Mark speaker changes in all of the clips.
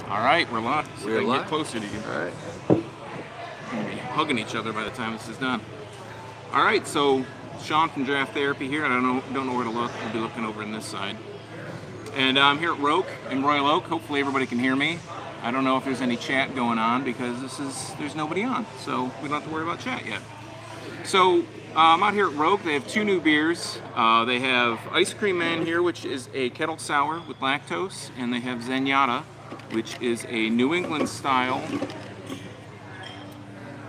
Speaker 1: All right, we're live. So
Speaker 2: We're
Speaker 1: we can
Speaker 2: live?
Speaker 1: get closer to you.
Speaker 2: All right.
Speaker 1: We're gonna be hugging each other by the time this is done. All right, so Sean from Draft Therapy here. I don't know where to look. We'll be looking over on this side. And I'm here at Roak in Royal Oak. Hopefully everybody can hear me. I don't know if there's any chat going on because there's nobody on, so we don't have to worry about chat yet. So I'm out here at Roak. They have two new beers. They have Ice Cream Man here, which is a Kettle sour with lactose, and they have Zenyatta, which is a New England style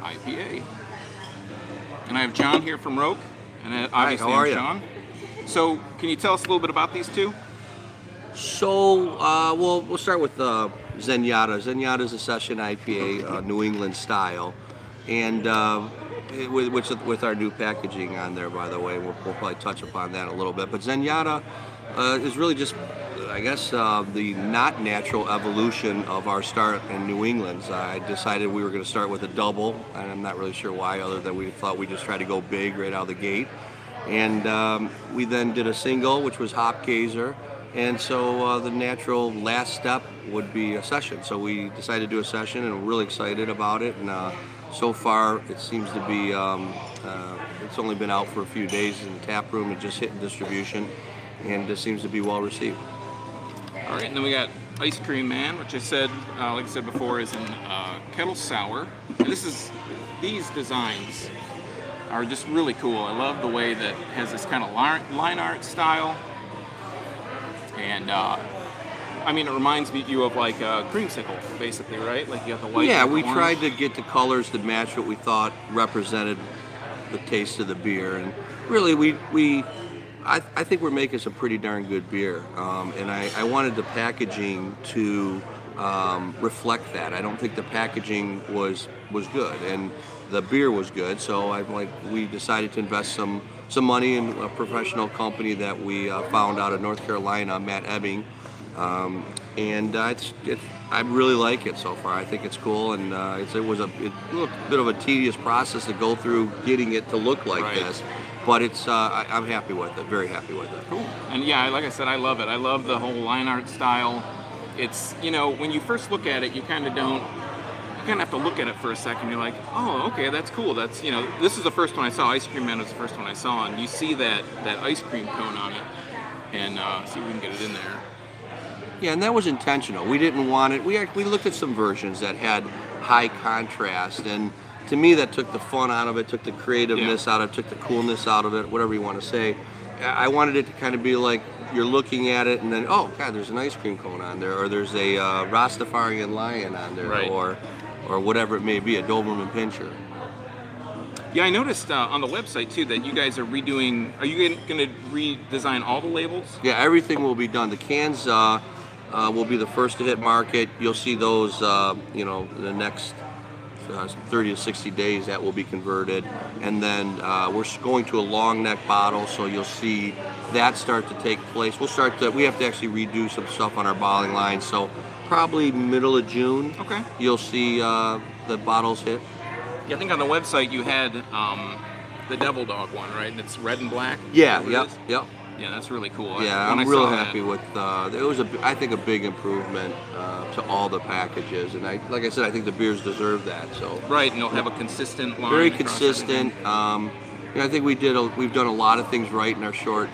Speaker 1: IPA. And I have John here from Roak, and obviously
Speaker 2: how are
Speaker 1: I'm
Speaker 2: you?
Speaker 1: Sean. So can you tell us a little bit about these two?
Speaker 2: So, well, we'll start with Zenyatta. Zenyatta is a session IPA, New England style, and with our new packaging on there, by the way. We'll probably touch upon that a little bit. But Zenyatta is really just, I guess, the not natural evolution of our start in New England. I decided we were going to start with a double, and I'm not really sure why, other than we thought we'd just try to go big right out of the gate. And we then did a single, which was Hopgazer. And so the natural last step would be a session. So we decided to do a session, and we're really excited about it. And so far, it seems to be, it's only been out for a few days in the tap room. It just hit distribution, and it seems to be well received.
Speaker 1: All right, and then we got Ice Cream Man, which I said, like I said before, is in Kettle sour. And these designs are just really cool. I love the way that it has this kind of line art style. And I mean, it reminds you of like a creamsicle, basically, right? Like you got the white.
Speaker 2: Yeah,
Speaker 1: and the
Speaker 2: we
Speaker 1: orange.
Speaker 2: tried to get the colors to match what we thought represented the taste of the beer, and really, I think we're making some pretty darn good beer, and I wanted the packaging to reflect that. I don't think the packaging was good, and the beer was good, so we decided to invest some money in a professional company that we found out of North Carolina, Matt Ebbing, and I really like it so far. I think it's cool, and it was a little bit of a tedious process to go through getting it to look like this, but I'm happy with it, very happy with it.
Speaker 1: Cool. And yeah, like I said, I love it. I love the whole line art style. It's, when you first look at it, you kind of have to look at it for a second. You're like, oh, okay, that's cool. That's, this is the first one I saw. Ice Cream Man was the first one I saw, and you see that ice cream cone on it, and see if we can get it in there.
Speaker 2: Yeah, and that was intentional. We didn't want it. We looked at some versions that had high contrast, and to me that took the fun out of it, took the creativeness out of it, took the coolness out of it, whatever you want to say. I wanted it to kind of be like you're looking at it and then, oh, God, there's an ice cream cone on there, or there's a Rastafarian lion on there, or whatever it may be, a Doberman Pinscher.
Speaker 1: Yeah, I noticed on the website too that you guys are redoing. Are you going to redesign all the labels?
Speaker 2: Yeah, everything will be done. The cans will be the first to hit market. You'll see those, in the next 30 to 60 days. That will be converted, and then we're going to a long neck bottle, so you'll see that start to take place. We have to actually redo some stuff on our bottling line, so probably middle of June. Okay. You'll see the bottles hit.
Speaker 1: Yeah, I think on the website you had the Devil Dog one, right? And it's red and black.
Speaker 2: Yeah. Yep.
Speaker 1: Yeah, that's really cool.
Speaker 2: Yeah, I'm real happy with. It was I think a big improvement to all the packages, and like I said, I think the beers deserve that. So
Speaker 1: right, and they'll have a consistent line.
Speaker 2: Very consistent. I think we've done a lot of things right in our short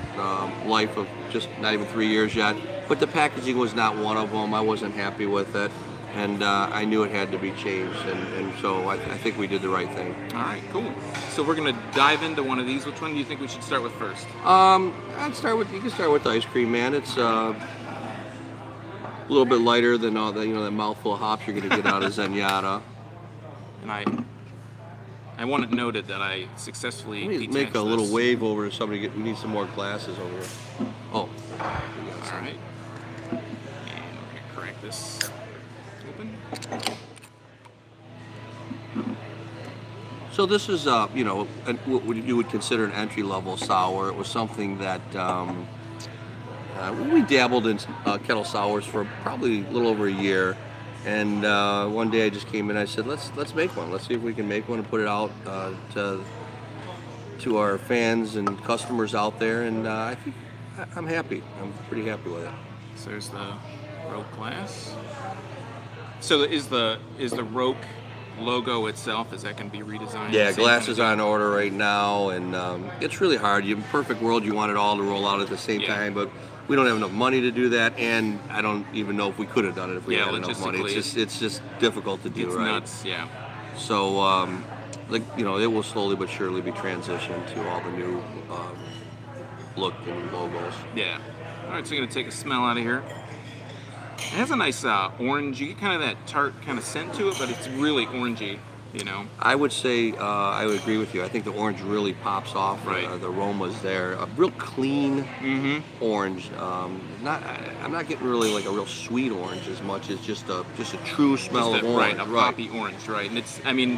Speaker 2: life of just not even 3 years yet. But the packaging was not one of them. I wasn't happy with it, and I knew it had to be changed, and so I think we did the right thing.
Speaker 1: All right, cool. So we're gonna dive into one of these. Which one do you think we should start with first?
Speaker 2: You can start with the Ice Cream Man. It's a little bit lighter than all that that mouthful of hops you're gonna get out of Zenyatta.
Speaker 1: And I want it noted that I successfully
Speaker 2: Let me make a little wave over to somebody. We need some more glasses over here. Oh.
Speaker 1: All right. And we're gonna crack this open.
Speaker 2: So this is, what you would consider an entry-level sour. It was something that we dabbled in kettle sours for probably a little over a year, and one day I just came in and I said, let's make one. Let's see if we can make one and put it out to our fans and customers out there, and I think I'm happy. I'm pretty happy with it.
Speaker 1: So there's the Roak glass. So is the Roak logo itself, is that going to be redesigned?
Speaker 2: Yeah,
Speaker 1: Same
Speaker 2: glass
Speaker 1: kind
Speaker 2: is
Speaker 1: of
Speaker 2: on order right now, and it's really hard. In a perfect world, you want it all to roll out at the same time, but we don't have enough money to do that, and I don't even know if we could have done it if we had enough money. It's just difficult to do,
Speaker 1: it's
Speaker 2: right?
Speaker 1: Nuts, yeah.
Speaker 2: So, like, you know, it will slowly but surely be transitioned to all the new look and logos.
Speaker 1: Yeah. All right, so I'm going to take a smell out of here. It has a nice orange, you get kind of that tart kind of scent to it, but it's really orangey, you know.
Speaker 2: I would say, I would agree with you. I think the orange really pops off.
Speaker 1: Right.
Speaker 2: The aroma's there. A real clean orange. I'm not getting really like a real sweet orange as much as just a true smell of orange.
Speaker 1: Right, a poppy orange, right. And it's, I mean,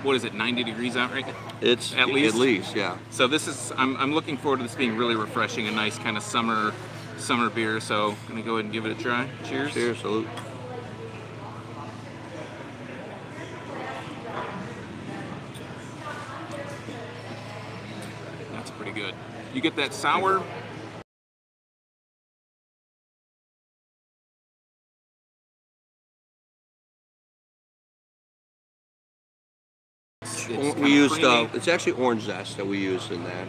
Speaker 1: what is it, 90 degrees out right now?
Speaker 2: It's
Speaker 1: at least,
Speaker 2: yeah.
Speaker 1: So this is, I'm looking forward to this being really refreshing, a nice kind of summer beer. So I'm gonna go ahead and give it a try. Cheers.
Speaker 2: Cheers, salute.
Speaker 1: That's pretty good. You get that sour.
Speaker 2: We used it's actually orange zest that we used in that.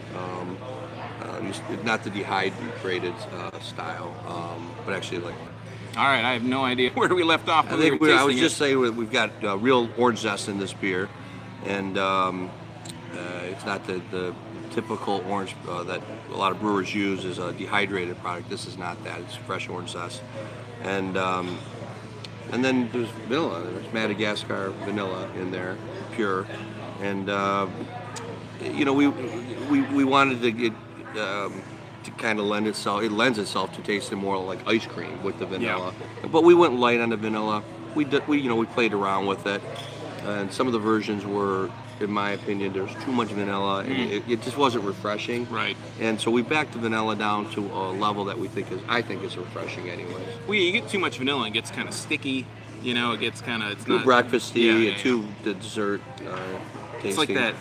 Speaker 2: Not the dehydrated style, but actually like.
Speaker 1: All right, I have no idea where we left off.
Speaker 2: I was just saying we've got real orange zest in this beer, and it's not the typical orange that a lot of brewers use as a dehydrated product. This is not that. It's fresh orange zest, and then there's vanilla. There's Madagascar vanilla in there, pure, and you know we wanted to get. To kind of lends itself to tasting more like ice cream with the vanilla, but we went light on the vanilla. We played around with it, and some of the versions were, in my opinion, there's too much vanilla, and it just wasn't refreshing.
Speaker 1: Right.
Speaker 2: And so we backed the vanilla down to a level that I think is refreshing, anyways.
Speaker 1: Well, you get too much vanilla, it gets kind of sticky. You know, it gets kind of
Speaker 2: too breakfasty, too dessert.
Speaker 1: It's like that.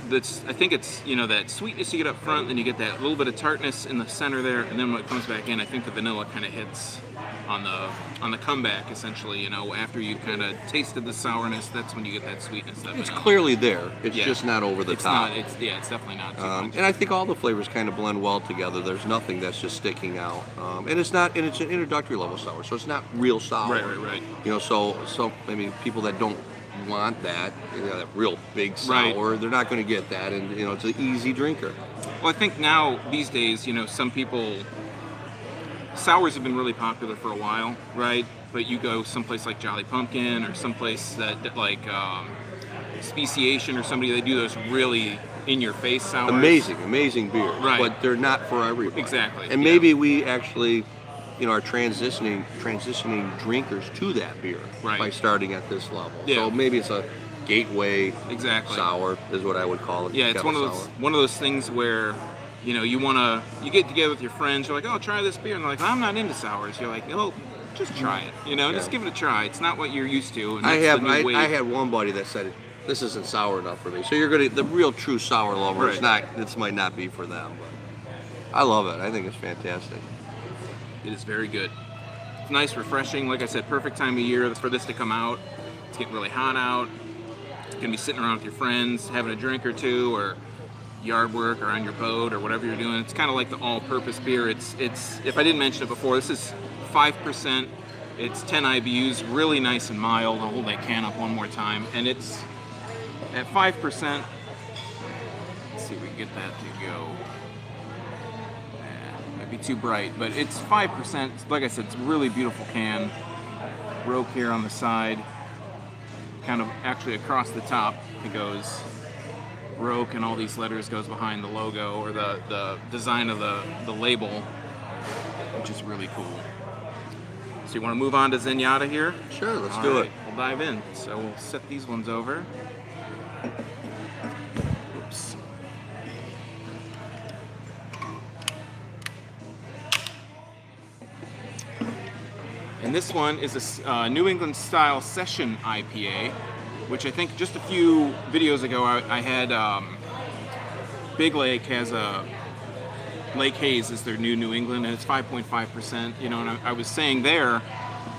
Speaker 1: I think it's, you know, that sweetness you get up front, then you get that little bit of tartness in the center there, and then when it comes back in, I think the vanilla kind of hits on the comeback, essentially. You know, after you kind of tasted the sourness, that's when you get that sweetness. It's
Speaker 2: clearly there. It's just not over the top.
Speaker 1: It's definitely not too much.
Speaker 2: And I think all the flavors kind of blend well together. There's nothing that's just sticking out. And it's an introductory level sour, so it's not real sour.
Speaker 1: Right.
Speaker 2: You know, so I mean, people that don't want that, you know, that real big sour, they're not going to get that, and you know, it's an easy drinker.
Speaker 1: Well, I think now these days, you know, some people, sours have been really popular for a while, right? But you go someplace like Jolly Pumpkin or someplace that like Speciation or somebody, they do those really in-your-face sours.
Speaker 2: Amazing beers, but they're not for everybody.
Speaker 1: Exactly.
Speaker 2: And maybe we actually, you know, are transitioning drinkers to that beer by starting at this level.
Speaker 1: Yeah.
Speaker 2: So maybe it's a gateway
Speaker 1: sour
Speaker 2: is what I would call it.
Speaker 1: Yeah, it's one of those things where, you know, you get together with your friends, you're like, oh, try this beer, and they're like, I'm not into sours. You're like, oh, just try it. You know, just give it a try. It's not what you're used to. And
Speaker 2: I had one buddy that said, this isn't sour enough for me. So the real true sour lover, this might not be for them, but I love it. I think it's fantastic.
Speaker 1: It is very good. It's nice, refreshing. Like I said, perfect time of year for this to come out. It's getting really hot out. You're gonna be sitting around with your friends, having a drink or two, or yard work, or on your boat, or whatever you're doing. It's kind of like the all-purpose beer. It's. If I didn't mention it before, this is 5%. It's 10 IBUs, really nice and mild. I'll hold that can up one more time, and it's at 5%. Let's see if we can get that to go. Be too bright, but it's 5%. Like I said, it's a really beautiful can. Roak here on the side, kind of actually across the top. It goes Roak, and all these letters goes behind the logo or the design of the label, which is really cool. So you want to move on to Zenyatta here?
Speaker 2: Sure, let's do it.
Speaker 1: We'll dive in. So we'll set these ones over. Oops. And this one is a New England style session IPA, which I think just a few videos ago I had Big Lake has a Lake Haze is their New England, and it's 5.5%. You know, and I was saying there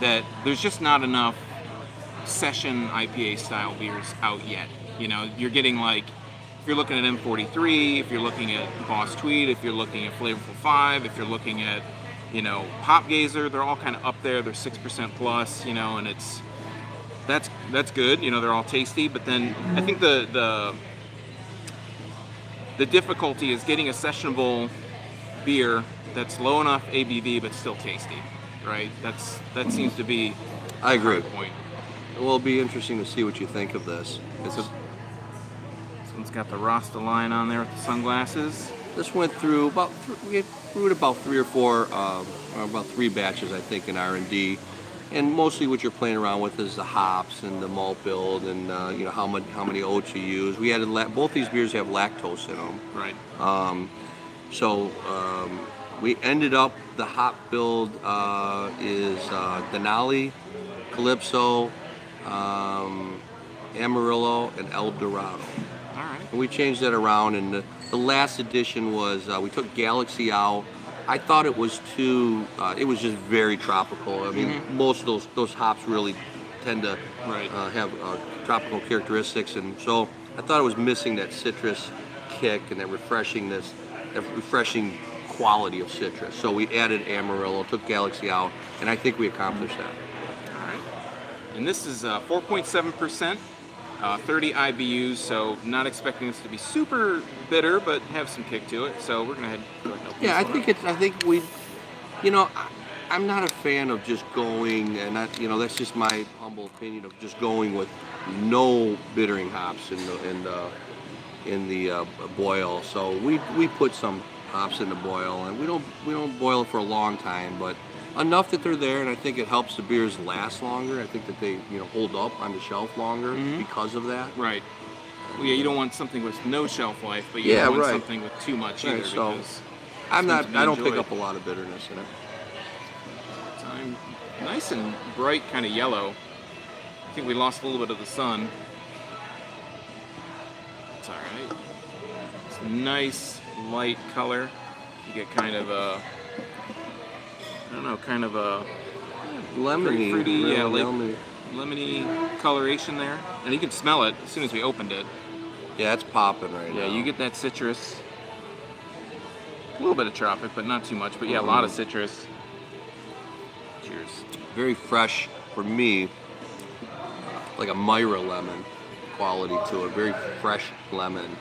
Speaker 1: that there's just not enough session IPA style beers out yet. You know, you're getting like, if you're looking at M43, if you're looking at Boss Tweed, if you're looking at Flavorful 5, if you're looking at, you know, Hop Gazer, they're all kind of up there. They're 6% plus, you know, and that's good. You know, they're all tasty. But then I think the difficulty is getting a sessionable beer that's low enough ABV but still tasty, right? That seems to be
Speaker 2: I agree.
Speaker 1: the point.
Speaker 2: It will be interesting to see what you think of this.
Speaker 1: This one's got the Rasta line on there with the sunglasses.
Speaker 2: This went through we brewed about 3 or 4, about 3 batches, I think, in R&D. And mostly what you're playing around with is the hops and the malt build and you know, how many oats you use. We added both these beers have lactose in them.
Speaker 1: Right.
Speaker 2: We ended up, the hop build is Denali, Calypso, Amarillo, and El Dorado.
Speaker 1: All right.
Speaker 2: And we changed that around, and the last edition was, we took Galaxy out. I thought it was too, it was just very tropical. I mean, most of those hops really tend to have tropical characteristics, and so I thought it was missing that citrus kick and that refreshing quality of citrus. So we added Amarillo, took Galaxy out, and I think we accomplished that.
Speaker 1: All right. And this is 4.7%, 30 IBUs, so not expecting this to be super bitter, but have some kick to it. So we're gonna go ahead and open
Speaker 2: I think we, you know, I'm not a fan of just going, and you know, that's just my humble opinion, of just going with no bittering hops in the boil. So we put some hops in the boil, and we don't boil it for a long time, but enough that they're there, and I think it helps the beers last longer. I think that they, you know, hold up on the shelf longer because of that.
Speaker 1: Right. Well, yeah, you don't want something with no shelf life, but you don't want something with too much either.
Speaker 2: So
Speaker 1: because
Speaker 2: I don't pick up a lot of bitterness in it.
Speaker 1: Nice and bright, kind of yellow. I think we lost a little bit of the sun. It's all right. It's a nice light color. You get kind of a, I don't know, kind of a
Speaker 2: lemony,
Speaker 1: fruity,
Speaker 2: really
Speaker 1: lemony coloration there, and you can smell it as soon as we opened it.
Speaker 2: Yeah, it's popping right now.
Speaker 1: Yeah, you get that citrus. A little bit of tropic, but not too much. But yeah, a lot of citrus. Cheers.
Speaker 2: Very fresh for me, like a Myra lemon quality to it. Very fresh lemon.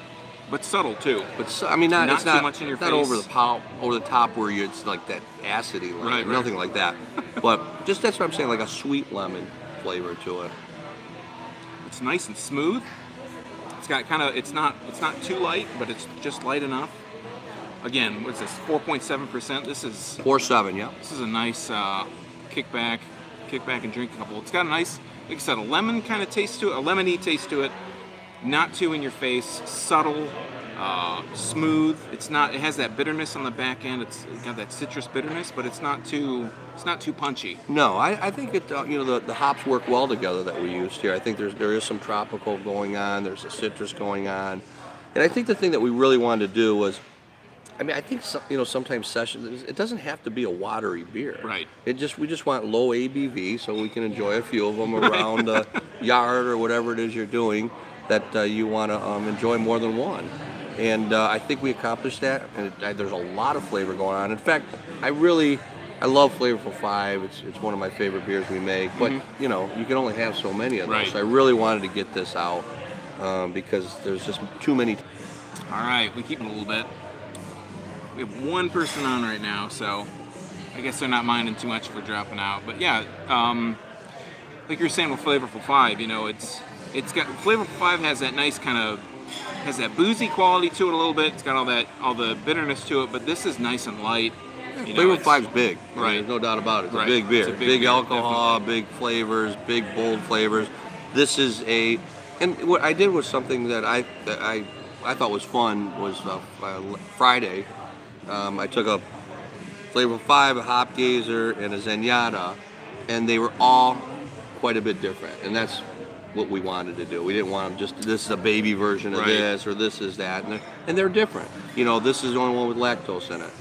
Speaker 1: But subtle too.
Speaker 2: But I mean,
Speaker 1: not too much in your face.
Speaker 2: Not over the top where it's like that acidy lemon.
Speaker 1: Right.
Speaker 2: Nothing like that. But just that's what I'm saying, like a sweet lemon flavor to it.
Speaker 1: It's nice and smooth. It's got kind of, it's not too light, but it's just light enough. Again, what's this? 4.7%. This is
Speaker 2: 4.7. Yeah.
Speaker 1: This is a nice kick back and drink couple. It's got a nice, like I said, a lemon kind of taste to it, a lemony taste to it. Not too in your face, subtle, smooth. It has that bitterness on the back end. It's got that citrus bitterness, but it's not too punchy.
Speaker 2: No, I think it. You know, the hops work well together that we used here. I think there is some tropical going on. There's a citrus going on, and I think the thing that we really wanted to do was, I mean, I think sometimes sessions, it doesn't have to be a watery beer.
Speaker 1: Right.
Speaker 2: We just want low ABV so we can enjoy a few of them around the yard or whatever it is you're doing that you want to enjoy more than one. And I think we accomplished that. And there's a lot of flavor going on. In fact, I love Flavorful 5. It's one of my favorite beers we make. But you know, you can only have so many of those.
Speaker 1: Right.
Speaker 2: So I really wanted to get this out because there's just too many.
Speaker 1: All right, we keep it a little bit. We have one person on right now, so I guess they're not minding too much if we're dropping out. But yeah, like you're saying with Flavorful 5, you know, it's got, Flavorful 5 has that nice kind of, has that boozy quality to it a little bit. It's got all the bitterness to it, but this is nice and light. You know,
Speaker 2: Flavorful 5's big.
Speaker 1: Right.
Speaker 2: There's no doubt about it. It's
Speaker 1: right.
Speaker 2: a big beer.
Speaker 1: It's a
Speaker 2: big
Speaker 1: beer,
Speaker 2: alcohol,
Speaker 1: definitely.
Speaker 2: big flavors, big bold flavors. This is and what I did was something that I thought was fun was Friday. I took a Flavorful 5, a Hop Gazer, and a Zenyatta, and they were all quite a bit different. And that's what we wanted to do. We didn't want them just, this is a baby version of
Speaker 1: right.
Speaker 2: this, or this is that. And they're different. You know, this is the only one with lactose in it.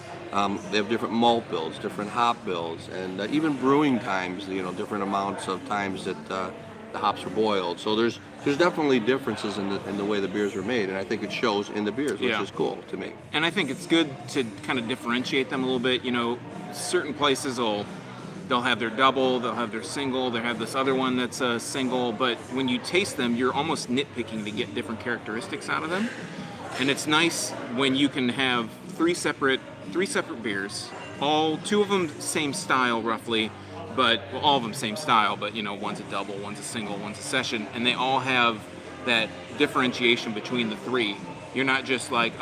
Speaker 2: They have different malt builds, different hop builds, and even brewing times, you know, different amounts of times that the hops are boiled. So there's definitely differences in the way the beers are made, and I think it shows in the beers, which is cool to me.
Speaker 1: And I think it's good to kind of differentiate them a little bit. You know, certain places they'll have their double, they'll have their single, they'll have this other one that's a single, but when you taste them, you're almost nitpicking to get different characteristics out of them. And it's nice when you can have three separate beers, two of them same style roughly, but all of them same style, but you know, one's a double, one's a single, one's a session, and they all have that differentiation between the three. You're not just like,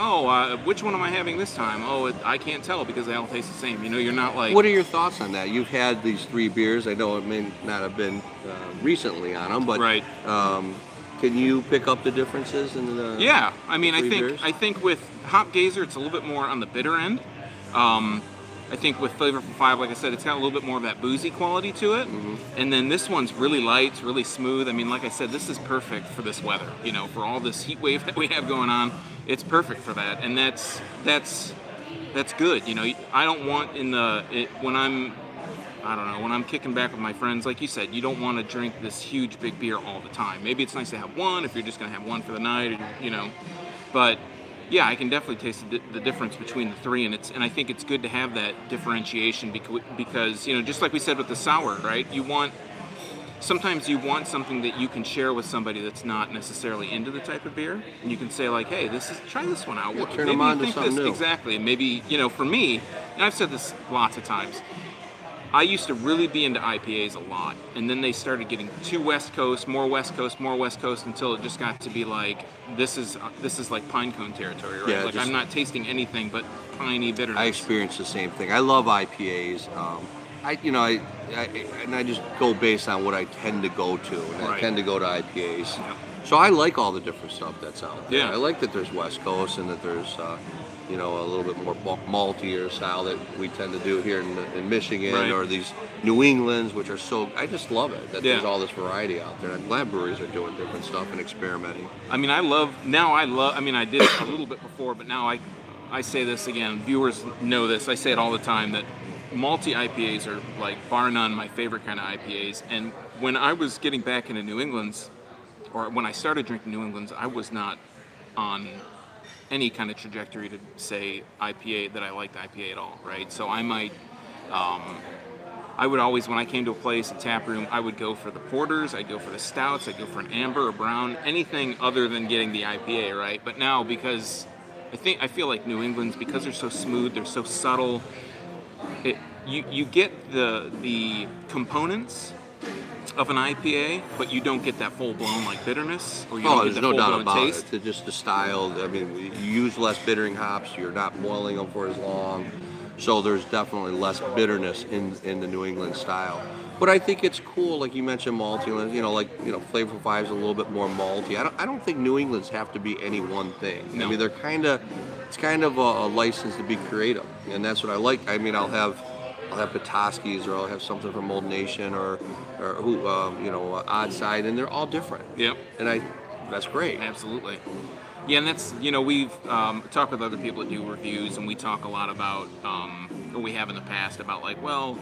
Speaker 1: which one am I having this time? I can't tell because they all taste the same. You know, you're not like...
Speaker 2: What are your thoughts on that? You've had these 3 beers. I know it may not have been recently on them, but
Speaker 1: right.
Speaker 2: Can you pick up the differences in the
Speaker 1: Yeah, I mean,
Speaker 2: beers?
Speaker 1: I think with Hop Gazer, it's a little bit more on the bitter end. I think with Flavorful 5, like I said, it's got a little bit more of that boozy quality to it. Mm-hmm. And then this one's really light, it's really smooth. I mean, like I said, this is perfect for this weather. You know, for all this heat wave that we have going on, it's perfect for that. And that's good. You know, I don't want when I'm kicking back with my friends, like you said, you don't want to drink this huge big beer all the time. Maybe it's nice to have one if you're just going to have one for the night, you know. But yeah, I can definitely taste the difference between the 3, and I think it's good to have that differentiation because you know, just like we said with the sour, right? Sometimes you want something that you can share with somebody that's not necessarily into the type of beer, and you can say like, hey, try this one out.
Speaker 2: Yeah, turn them on to something new.
Speaker 1: Exactly, and maybe, you know, for me, and I've said this lots of times, I used to really be into IPAs a lot, and then they started getting too West Coast, more West Coast, until it just got to be like, this is like pine cone territory, right?
Speaker 2: Yeah,
Speaker 1: like I'm not tasting anything but piney bitterness.
Speaker 2: I experienced the same thing. I love IPAs. I just go based on what I tend to go to, and I tend to go to IPAs.
Speaker 1: Yeah.
Speaker 2: So I like all the different stuff that's out there.
Speaker 1: Yeah.
Speaker 2: I like that there's West Coast and that there's a little bit more maltier style that we tend to do here in Michigan, or these New Englands, which are I just love it that there's all this variety out there. I'm glad breweries are doing different stuff and experimenting.
Speaker 1: I mean, I did it a little bit before, but now I say this again, viewers know this, I say it all the time, that malty IPAs are like bar none my favorite kind of IPAs. And when I was getting back into New England's, or when I started drinking New England's, I was not on any kind of trajectory to say IPA that I liked IPA at all, right? So I might, I would always, when I came to a place, a tap room, I would go for the porters, I'd go for the stouts, I'd go for an amber or brown, anything other than getting the IPA, right? But now, because I feel like New England's, because they're so smooth, they're so subtle, you get the components of an IPA, but you don't get that full-blown like bitterness, or you don't get
Speaker 2: there's
Speaker 1: that
Speaker 2: no doubt
Speaker 1: full-blown
Speaker 2: about
Speaker 1: taste.
Speaker 2: it. It's just the style. I mean, you use less bittering hops. You're not boiling them for as long, so there's definitely less bitterness in the New England style. But I think it's cool, like you mentioned, malty. Flavorful 5 is a little bit more malty. I don't think New Englands have to be any one thing.
Speaker 1: No.
Speaker 2: I mean, it's kind of a license to be creative, and that's what I like. I mean, I'll have Petoskey's, or I'll have something from Old Nation, or Odd Side, and they're all different.
Speaker 1: Yep.
Speaker 2: And that's great.
Speaker 1: Absolutely. Yeah, and that's, we've talked with other people that do reviews, and we talk a lot about, or we have in the past, about like, well,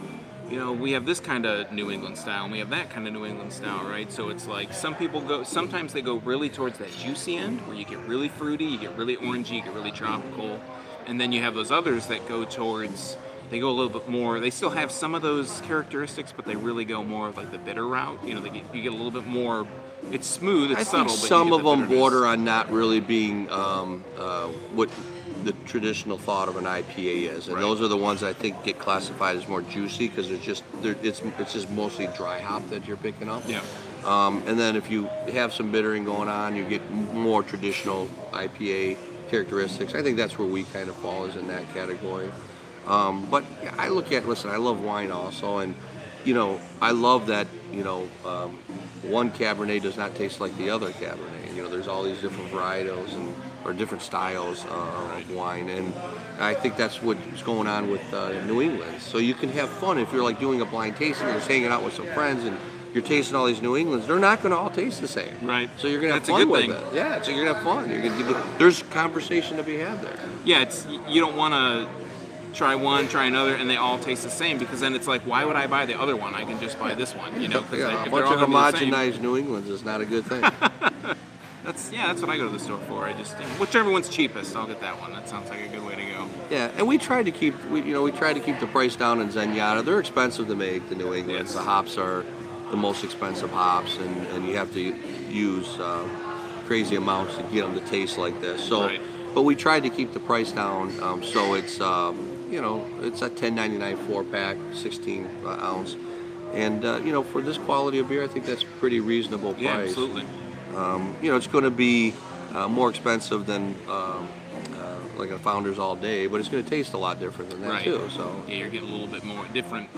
Speaker 1: we have this kind of New England style, and we have that kind of New England style, right? So it's like sometimes they go really towards that juicy end, where you get really fruity, you get really orangey, you get really tropical, and then you have those others that go towards, they go a little bit more, they still have some of those characteristics, but they really go more of like the bitter route. You get a little bit more, it's smooth, it's subtle,
Speaker 2: think
Speaker 1: but
Speaker 2: some
Speaker 1: you get
Speaker 2: of
Speaker 1: the
Speaker 2: them
Speaker 1: bitterness.
Speaker 2: border on not really being what the traditional thought of an IPA is, and those are the ones I think get classified as more juicy because it's just mostly dry hop that you're picking up.
Speaker 1: Yeah.
Speaker 2: And then if you have some bittering going on, you get more traditional IPA characteristics. I think that's where we kind of fall, is in that category. But I love wine also, and I love that one Cabernet does not taste like the other Cabernet. There's all these different varietals or different styles of wine, and I think that's what's going on with New England. So you can have fun if you're like doing a blind tasting, or just hanging out with some friends, and you're tasting all these New Englands. They're not going to all taste the same.
Speaker 1: Right.
Speaker 2: So you're going to have
Speaker 1: That's a
Speaker 2: fun
Speaker 1: good
Speaker 2: with
Speaker 1: thing.
Speaker 2: it. Yeah. So you're going to have fun. There's conversation to be had there.
Speaker 1: Yeah, you don't want to try one, try another, and they all taste the same, because then it's like, why would I buy the other one? I can just buy this one, you know?
Speaker 2: Yeah,
Speaker 1: if
Speaker 2: a
Speaker 1: they're
Speaker 2: bunch
Speaker 1: all
Speaker 2: of
Speaker 1: gonna be the same-
Speaker 2: homogenized New Englands is not a good thing.
Speaker 1: That's what I go to the store for. I just whichever one's cheapest, I'll get that one. That sounds like a good way to go.
Speaker 2: Yeah, and we tried to keep the price down in Zenyatta. They're expensive to make, the New Englands.
Speaker 1: Yes.
Speaker 2: The hops are the most expensive hops, and you have to use crazy amounts to get them to taste like this. So,
Speaker 1: Right.
Speaker 2: but we tried to keep the price down, so it's it's a $10.99 4-pack, 16 ounce, and for this quality of beer, I think that's a pretty reasonable price.
Speaker 1: Yeah, absolutely.
Speaker 2: It's going to be more expensive than like a Founders All Day, but it's going to taste a lot different than that
Speaker 1: Right.
Speaker 2: too. So
Speaker 1: yeah, you're getting a little bit more different.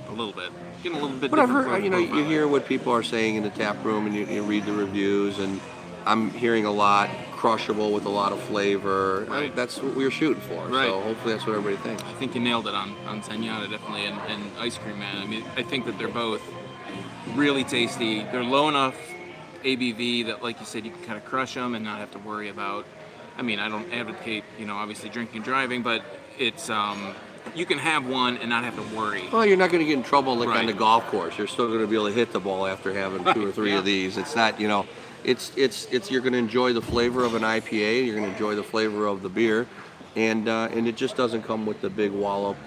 Speaker 1: A little bit. Getting a little bit.
Speaker 2: but I've
Speaker 1: different
Speaker 2: heard,
Speaker 1: flavor
Speaker 2: you
Speaker 1: profile.
Speaker 2: hear what people are saying in the tap room, and you read the reviews, and I'm hearing a lot crushable with a lot of flavor.
Speaker 1: Right.
Speaker 2: That's what we were shooting for.
Speaker 1: Right.
Speaker 2: So hopefully that's what everybody thinks.
Speaker 1: I think you nailed it on Zenyatta, definitely, and Ice Cream Man. I mean, I think that they're both really tasty. They're low enough ABV that, like you said, you can kind of crush them and not have to worry about. I mean, I don't advocate, obviously drinking and driving, but it's you can have one and not have to worry.
Speaker 2: Well, you're not going to get in trouble like on
Speaker 1: Right.
Speaker 2: the golf course. You're still going to be able to hit the ball after having two or three
Speaker 1: Yeah.
Speaker 2: of these. It's not, it's you're going to enjoy the flavor of an IPA. You're going to enjoy the flavor of the beer, and it just doesn't come with the big wallop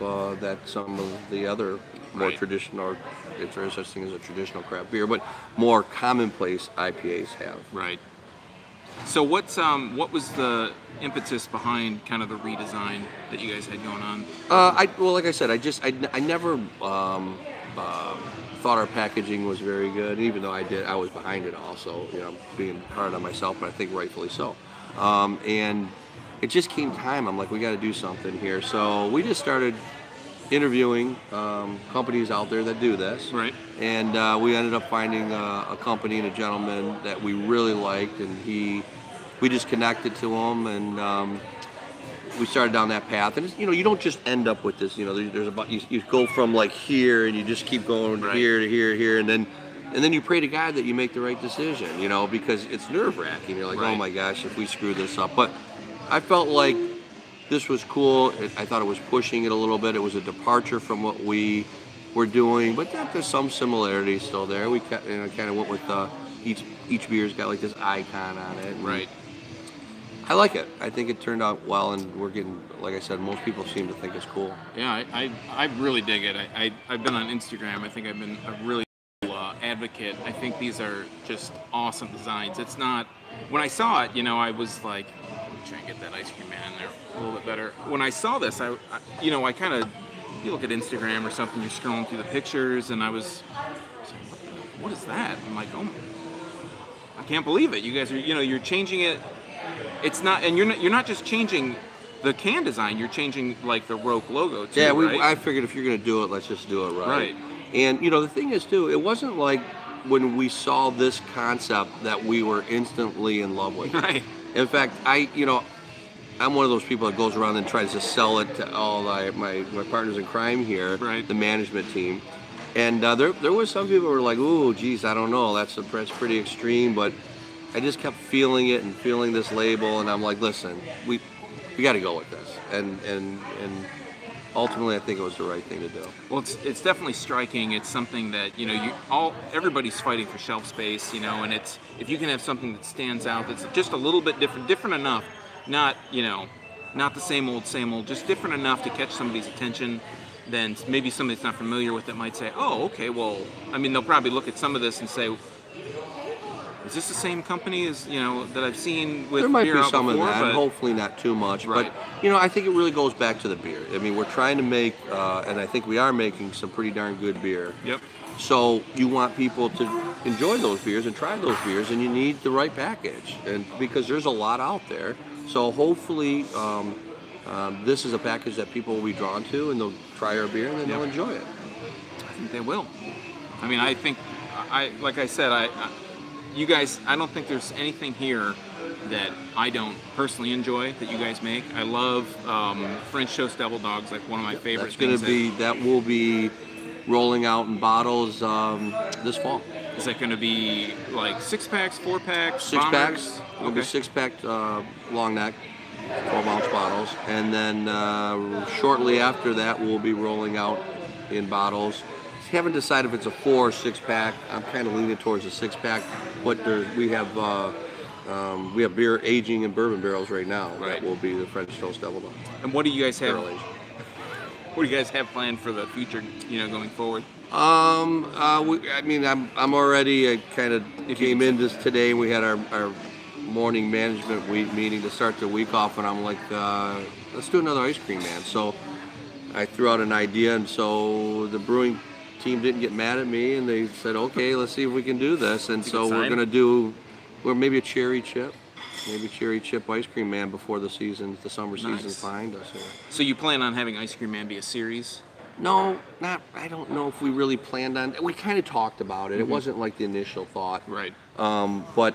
Speaker 2: that some of the other more
Speaker 1: Right.
Speaker 2: traditional, if there is such thing as a traditional craft beer, but more commonplace IPAs have.
Speaker 1: Right. So what was the impetus behind kind of the redesign that you guys had going on?
Speaker 2: Like I said, I never thought our packaging was very good. Even though I was behind it also, being hard on myself, but I think rightfully so. And it just came time. I'm like, we got to do something here. So we just started interviewing companies out there that do this.
Speaker 1: Right.
Speaker 2: And we ended up finding a company and a gentleman that we really liked, and we just connected to him, and we started down that path. And you don't just end up with this. There's about you go from like here, and you just keep going
Speaker 1: Right.
Speaker 2: here to here, and then you pray to God that you make the right decision. Because it's nerve-wracking. You're like,
Speaker 1: Right.
Speaker 2: oh my gosh, if we screw this up. But I felt like this was cool. I thought it was pushing it a little bit. It was a departure from what we were doing, but there's some similarities still there. We kind of went with each beer's got like this icon on it.
Speaker 1: Right.
Speaker 2: I like it. I think it turned out well, and we're getting, like I said, most people seem to think it's cool.
Speaker 1: Yeah, I really dig it. I've been on Instagram. I think I've been a really advocate. I think these are just awesome designs. It's not, when I saw it, I was like, try and get that Ice Cream Man in there a little bit better. When I saw this, I kind of, you look at Instagram or something, you're scrolling through the pictures, and I was like, what is that? I'm like, oh, I can't believe it. You guys are, you're changing it. It's not, and you're not just changing the can design. You're changing like the Roak logo too.
Speaker 2: Yeah,
Speaker 1: right?
Speaker 2: I figured if you're going to do it, let's just do it right.
Speaker 1: Right.
Speaker 2: And the thing is too, it wasn't like when we saw this concept that we were instantly in love with it.
Speaker 1: Right.
Speaker 2: In fact, I'm one of those people that goes around and tries to sell it to all my partners in crime here,
Speaker 1: Right.
Speaker 2: the management team. And there was some people who were like, ooh, geez, I don't know, that's pretty extreme, but I just kept feeling it and feeling this label, and I'm like, listen, we got to go with this. And ultimately, I think it was the right thing to do.
Speaker 1: Well, it's definitely striking. It's something that everybody's fighting for shelf space, and it's, if you can have something that stands out, that's just a little bit different enough, not the same old, just different enough to catch somebody's attention. Then maybe somebody that's not familiar with it might say, oh, okay, well, I mean, they'll probably look at some of this and say, is this the same company as that I've seen with
Speaker 2: There might
Speaker 1: beer
Speaker 2: be
Speaker 1: out
Speaker 2: some
Speaker 1: before?
Speaker 2: of that,
Speaker 1: But
Speaker 2: hopefully not too much.
Speaker 1: Right.
Speaker 2: But I think it really goes back to the beer. I mean, we're trying to make, and I think we are making some pretty darn good beer.
Speaker 1: Yep.
Speaker 2: So you want people to enjoy those beers and try those beers, and you need the right package, and because there's a lot out there. So hopefully, this is a package that people will be drawn to, and they'll try our beer, and then they'll enjoy it.
Speaker 1: I think they will. I mean, I think, like I said, you guys, I don't think there's anything here that I don't personally enjoy that you guys make. I love French toast devil dogs, like one of my favorite
Speaker 2: That's going
Speaker 1: things.
Speaker 2: to be, that will be rolling out in bottles this fall.
Speaker 1: Is that going to be like 6-packs, 4-packs,
Speaker 2: 6-packs.
Speaker 1: bombers?
Speaker 2: It'll be 6-pack long neck. 12-ounce bottles, and then shortly after that, we'll be rolling out in bottles. Haven't decided if it's a 4 or 6-pack. I'm kind of leaning towards a 6-pack, but we have beer aging in bourbon barrels right now.
Speaker 1: Right.
Speaker 2: That will be the French Toast Double Double.
Speaker 1: And what do you guys have?
Speaker 2: Barrel aged.
Speaker 1: What do you guys have planned for the future? Going forward.
Speaker 2: I'm already. I kind of came in this today. We had our morning management meeting to start the week off, and I'm like, let's do another Ice Cream Man. So I threw out an idea, and so the brewing team didn't get mad at me, and they said, okay, let's see if we can do this. And so we're going to do, maybe a cherry chip. Maybe cherry chip Ice Cream Man before the summer season's behind us.
Speaker 1: So you plan on having Ice Cream Man be a series?
Speaker 2: No, I don't know if we really planned on. We kind of talked about it.
Speaker 1: Mm-hmm.
Speaker 2: It wasn't like the initial thought.
Speaker 1: Right.
Speaker 2: But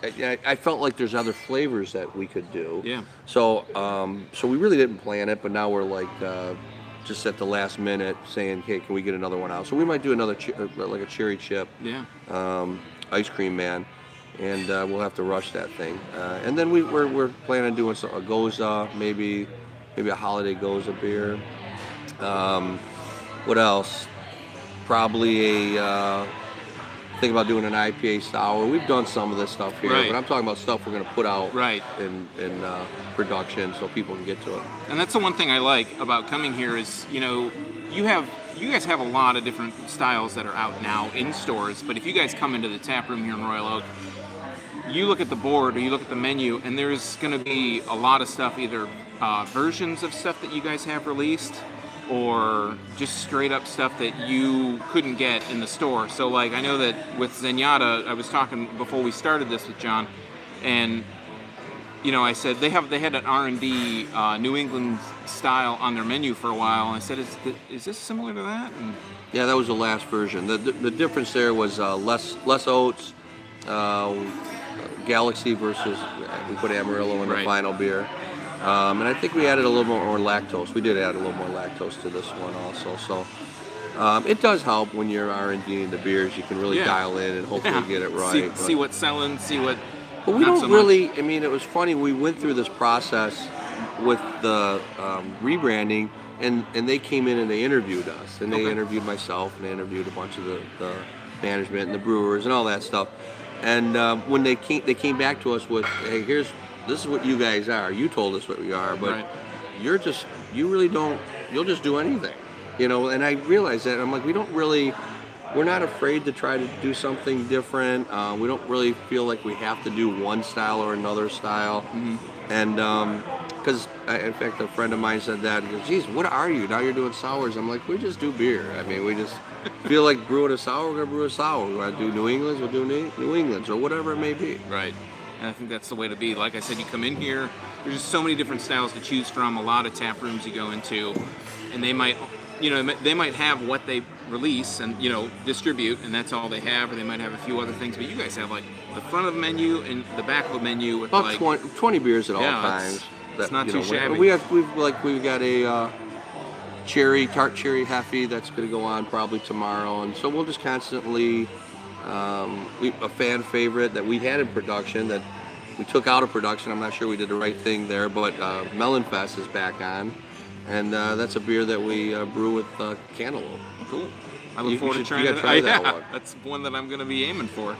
Speaker 2: I felt like there's other flavors that we could do.
Speaker 1: Yeah.
Speaker 2: So we really didn't plan it, but now we're like just at the last minute saying, hey, can we get another one out? So we might do another like a cherry chip.
Speaker 1: Yeah.
Speaker 2: Ice Cream Man. And we'll have to rush that thing. And then we're planning on doing a Goza, maybe a holiday Goza beer. What else? Probably think about doing an IPA sour. We've done some of this stuff here,
Speaker 1: right.
Speaker 2: but I'm talking about stuff we're going to put out
Speaker 1: right.
Speaker 2: in production so people can get to it.
Speaker 1: And that's the one thing I like about coming here is, you guys have a lot of different styles that are out now in stores, but if you guys come into the tap room here in Royal Oak, you look at the board or you look at the menu, and there's going to be a lot of stuff, either versions of stuff that you guys have released, or just straight up stuff that you couldn't get in the store. So like, I know that with Zenyatta, I was talking before we started this with John, and I said they had an R&D New England style on their menu for a while, and I said, is this similar to that? And
Speaker 2: yeah, that was the last version. The difference there was less oats, Galaxy versus, we put Amarillo in the final beer. And I think we added a little more lactose. We did add a little more lactose to this one also. So it does help when you're R&D in the beers. You can really dial in and hopefully get it right.
Speaker 1: See what's selling, see what.
Speaker 2: But we don't really. I mean, it was funny. We went through this process with the rebranding, and they came in and they interviewed us, and they interviewed myself, and they interviewed a bunch of the management and the brewers and all that stuff. And when they came back to us with, hey, this is what you guys are. You told us what we are, but you'll just do anything, And I realized that. I'm like, we're not afraid to try to do something different. We don't really feel like we have to do one style or another style. Mm-hmm. And because, in fact, a friend of mine said that. He goes, geez, what are you? Now you're doing sours. I'm like, we just do beer. I mean, we just feel like brewing a sour, we're going to brew a sour. We want to do New England's, we'll do New England's, or whatever it may be.
Speaker 1: Right. And I think that's the way to be. Like I said, you come in here, there's just so many different styles to choose from, a lot of tap rooms you go into, and they might have what they release and, distribute, and that's all they have, or they might have a few other things, but you guys have, like, the front of the menu and the back of the menu with,
Speaker 2: about 20 beers at all times.
Speaker 1: It's not too shabby.
Speaker 2: We've got a tart cherry Heffy that's going to go on probably tomorrow, and so we'll just constantly, a fan favorite that we had in production that we took out of production. I'm not sure we did the right thing there, but Melon Fest is back on, and that's a beer that we brew with cantaloupe.
Speaker 1: Cool. I look forward to trying it.
Speaker 2: That one.
Speaker 1: That's one that I'm going to be aiming for.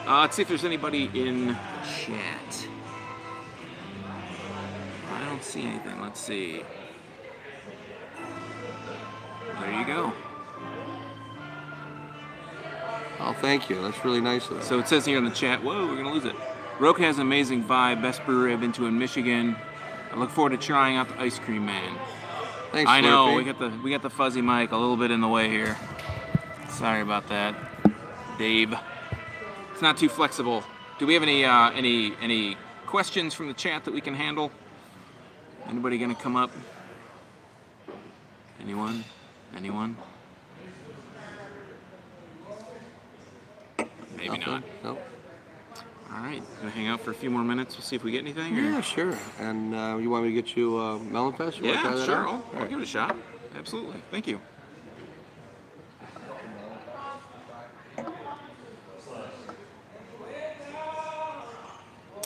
Speaker 1: Let's see if there's anybody in chat. I don't see anything. Let's see. There you go.
Speaker 2: Oh, thank you. That's really nice of you.
Speaker 1: So it says here in the chat, whoa, we're going to lose it. Roak has an amazing vibe. Best brewery I've been to in Michigan. I look forward to trying out the Ice Cream Man.
Speaker 2: Thanks,
Speaker 1: I know,
Speaker 2: Slurpee.
Speaker 1: we got the fuzzy mic a little bit in the way here. Sorry about that, Dave. It's not too flexible. Do we have any questions from the chat that we can handle? Anybody gonna come up? Anyone? Maybe not.
Speaker 2: Nope.
Speaker 1: All right, gonna hang out for a few more minutes. We'll see if we get anything.
Speaker 2: Yeah, sure. And you want me to get you Melon Fest?
Speaker 1: Yeah, sure. I'll give it a shot. Absolutely. Thank you.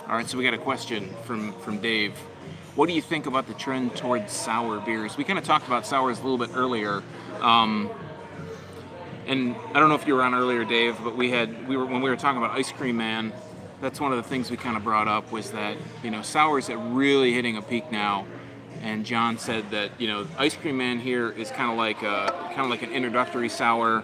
Speaker 1: All right, so we got a question from Dave. What do you think about the trend towards sour beers? We kind of talked about sours a little bit earlier, and I don't know if you were on earlier, Dave, but when we were talking about Ice Cream Man. That's one of the things we kind of brought up was that sours are really hitting a peak now, and John said that Ice Cream Man here is kind of like an introductory sour.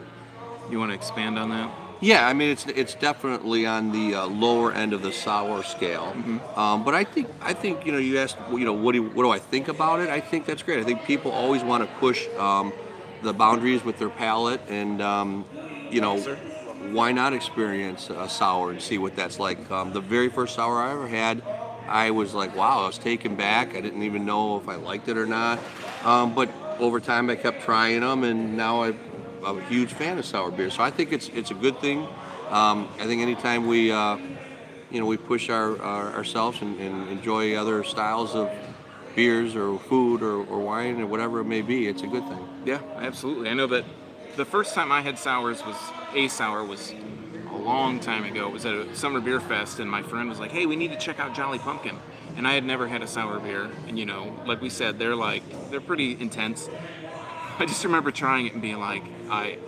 Speaker 1: You want to expand on that?
Speaker 2: Yeah, I mean it's definitely on the lower end of the sour scale. But I think you asked what do I think about it? I think that's great. I think people always want to push the boundaries with their palate, and why not experience a sour and see what that's like? The very first sour I ever had, I was like, wow, I was taken back. I didn't even know if I liked it or not. But over time, I kept trying them, and now I'm a huge fan of sour beer. So I think it's a good thing. I think anytime we push ourselves and enjoy other styles of beers or food or wine or whatever it may be, it's a good thing.
Speaker 1: Yeah, absolutely. I know that the first time I had sours was a long time ago. It was at a summer beer fest, and my friend was like, "Hey, we need to check out Jolly Pumpkin." And I had never had a sour beer, and like we said, they're pretty intense. I just remember trying it and being like,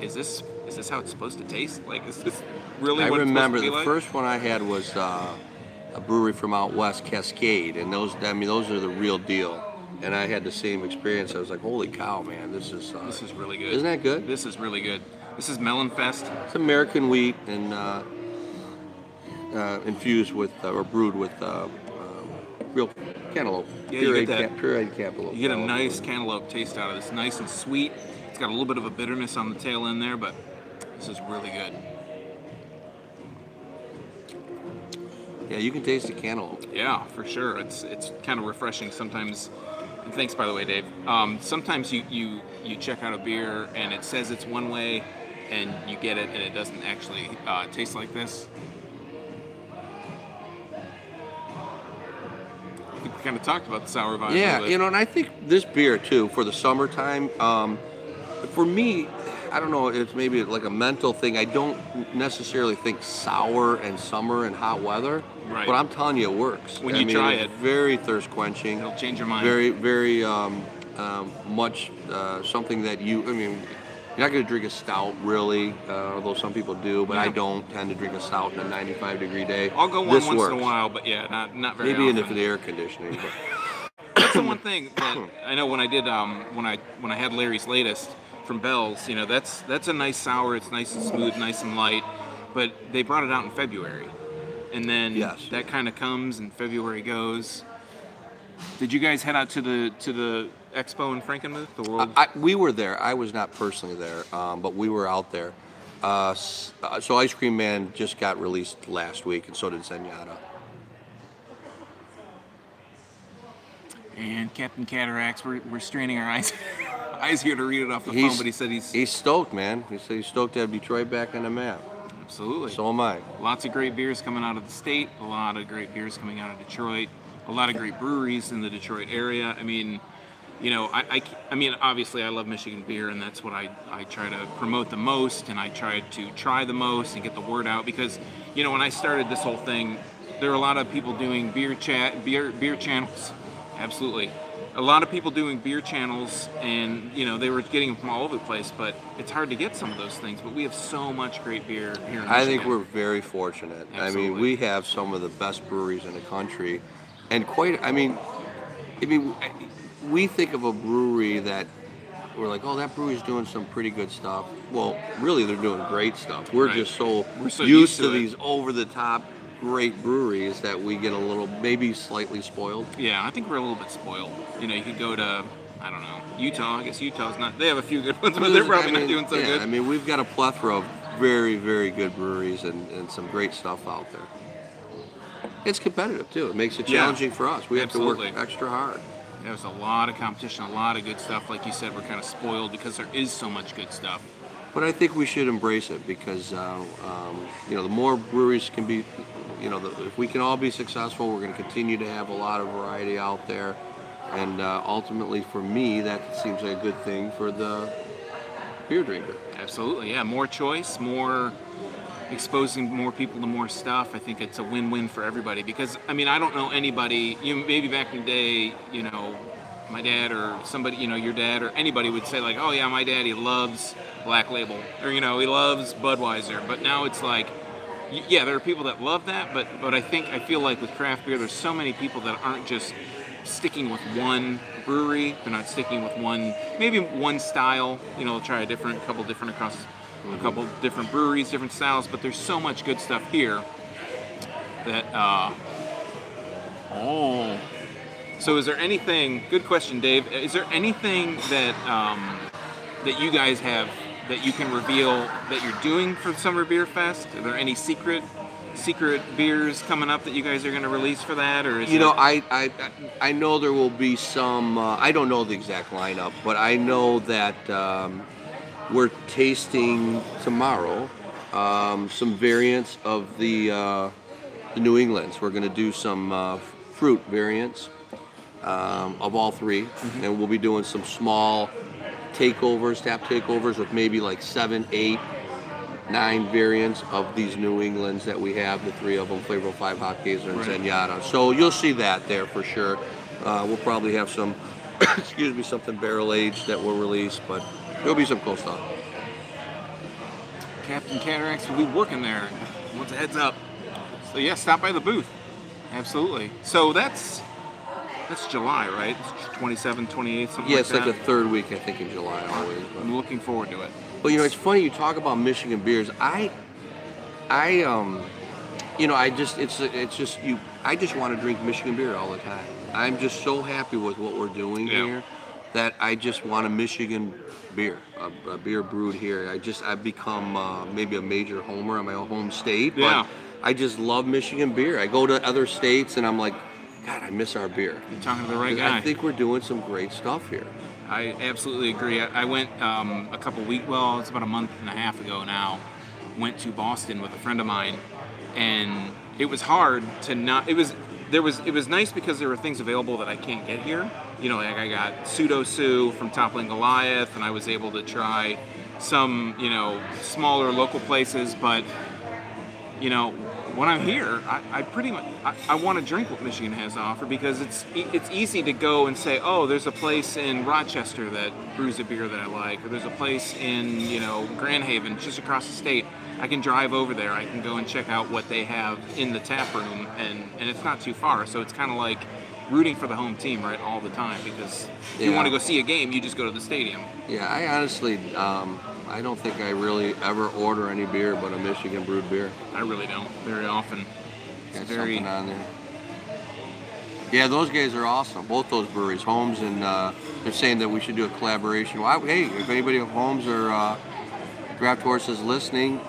Speaker 1: "Is this how it's supposed to taste? Like, is this really what it's supposed to be like?"
Speaker 2: I remember the first one I had was a brewery from out west, Cascade, and those are the real deal. And I had the same experience. I was like, "Holy cow, man! This is
Speaker 1: really good.
Speaker 2: Isn't that good?
Speaker 1: This is really good. This is Melon Fest.
Speaker 2: It's American wheat and infused with or brewed with real cantaloupe.
Speaker 1: Yeah, you get
Speaker 2: pureed cantaloupe.
Speaker 1: You get a nice cantaloupe taste out of this. Nice and sweet. It's got a little bit of a bitterness on the tail end there, but this is really good.
Speaker 2: Yeah, you can taste the cantaloupe.
Speaker 1: Yeah, for sure. It's kind of refreshing sometimes. And thanks, by the way, Dave. Sometimes you check out a beer and it says it's one way, and you get it and it doesn't actually taste like this. I think we kind of talked about the sour vibe.
Speaker 2: Yeah, and I think this beer too for the summertime. For me, I don't know. It's maybe like a mental thing. I don't necessarily think sour and summer and hot weather.
Speaker 1: Right.
Speaker 2: But I'm telling you, it works.
Speaker 1: When you try it,
Speaker 2: very thirst quenching.
Speaker 1: It'll change your mind.
Speaker 2: Very, very much something that you're not going to drink a stout really, although some people do. But I don't tend to drink a stout in a 95-degree day.
Speaker 1: I'll go once in a while, but yeah, not very
Speaker 2: maybe
Speaker 1: often.
Speaker 2: in the air conditioning. But.
Speaker 1: That's the one thing that I know when I did when I had Larry's latest from Bell's, that's a nice sour. It's nice and smooth, nice and light. But they brought it out in February, and then that kind of comes and February goes. Did you guys head out to the expo in Frankenmuth? The world.
Speaker 2: We were there. I was not personally there, but we were out there. So Ice Cream Man just got released last week, and so did Zenyatta.
Speaker 1: And Captain Cataracts, we're straining our eyes here to read it off the phone, but he said
Speaker 2: he's stoked, man. He said he's stoked to have Detroit back on the map.
Speaker 1: Absolutely.
Speaker 2: So am I.
Speaker 1: Lots of great beers coming out of the state. A lot of great beers coming out of Detroit. A lot of great breweries in the Detroit area. I mean, obviously I love Michigan beer, and that's what I try to promote the most, and I try to try the most and get the word out, because, when I started this whole thing, there were a lot of people doing beer channels. Absolutely. A lot of people doing beer channels, and they were getting them from all over the place, but it's hard to get some of those things. But we have so much great beer here in Michigan.
Speaker 2: I think we're very fortunate.
Speaker 1: Absolutely.
Speaker 2: I mean, we have some of the best breweries in the country, and we think of a brewery that we're like, oh, that brewery's doing some pretty good stuff. Well, really, they're doing great stuff. We're just so used to these over-the-top great breweries that we get a little, maybe slightly spoiled.
Speaker 1: Yeah, I think we're a little bit spoiled. You could go to, I don't know, Utah. I guess Utah's not, they have a few good ones, but they're probably not doing so good.
Speaker 2: I mean, we've got a plethora of very, very good breweries and some great stuff out there. It's competitive, too. It makes it challenging for us. We have to work extra hard.
Speaker 1: There's a lot of competition, a lot of good stuff. Like you said, we're kind of spoiled because there is so much good stuff.
Speaker 2: But I think we should embrace it, because the more breweries can be, if we can all be successful, we're going to continue to have a lot of variety out there, and ultimately for me, that seems like a good thing for the beer drinker.
Speaker 1: Absolutely, yeah. More choice, more exposing more people to more stuff, I think it's a win-win for everybody. Because I mean, I don't know anybody. Maybe back in the day, my dad or somebody, your dad or anybody would say like, oh yeah, my dad, he loves Black Label, or he loves Budweiser. But now it's like, yeah, there are people that love that, but I feel like with craft beer, there's so many people that aren't just sticking with one brewery. They're not sticking with maybe one style. They'll try a couple different across a couple different breweries, different styles. But there's so much good stuff here that. So is there anything? Good question, Dave. Is there anything that that you guys have that you can reveal that you're doing for Summer Beer Fest? Are there any secret beers coming up that you guys are going to release for that, or is
Speaker 2: I know there will be some. I don't know the exact lineup, but I know that we're tasting tomorrow some variants of the New Englands. We're going to do some fruit variants of all three, and we'll be doing some small tap takeovers with maybe like 7, 8, 9 variants of these New Englands that we have, the 3 of them, Flavorful 5 Hotcakes and Zenyatta. So you'll see that there for sure. We'll probably have some, something barrel aged that will release, but there'll be some cool stuff.
Speaker 1: Captain Cataracts will be working there. Wants a heads up. So yeah, stop by the booth. Absolutely. So that's July, right? It's 27th, 28th, something like that.
Speaker 2: Yeah, it's like the third week, I think, in July always. But.
Speaker 1: I'm looking forward to it.
Speaker 2: But it's funny you talk about Michigan beers. I just want to drink Michigan beer all the time. I'm just so happy with what we're doing here that I just want a Michigan beer, a beer brewed here. I've become maybe a major homer in my own home state, but I just love Michigan beer. I go to other states and I'm like, God, I miss our beer.
Speaker 1: You're talking to the right guy.
Speaker 2: I think we're doing some great stuff here.
Speaker 1: I absolutely agree. I went a couple weeks, it's about a month and a half ago now, went to Boston with a friend of mine, and it was hard to not, it was nice because there were things available that I can't get here. Like I got Pseudo Sue from Toppling Goliath, and I was able to try some, smaller local places, but, when I'm here, I pretty much I want to drink what Michigan has to offer, because it's easy to go and say, oh, there's a place in Rochester that brews a beer that I like, or there's a place in Grand Haven just across the state. I can drive over there. I can go and check out what they have in the tap room, and it's not too far. So it's kind of like rooting for the home team, right, all the time, because if you want to go see a game, you just go to the stadium.
Speaker 2: Yeah, I honestly. I don't think I really ever order any beer but a Michigan brewed beer.
Speaker 1: I really don't very often.
Speaker 2: Got something on there. Yeah, those guys are awesome. Both those breweries, Holmes and they're saying that we should do a collaboration. Well, hey, if anybody at Holmes or Draft Horse is listening,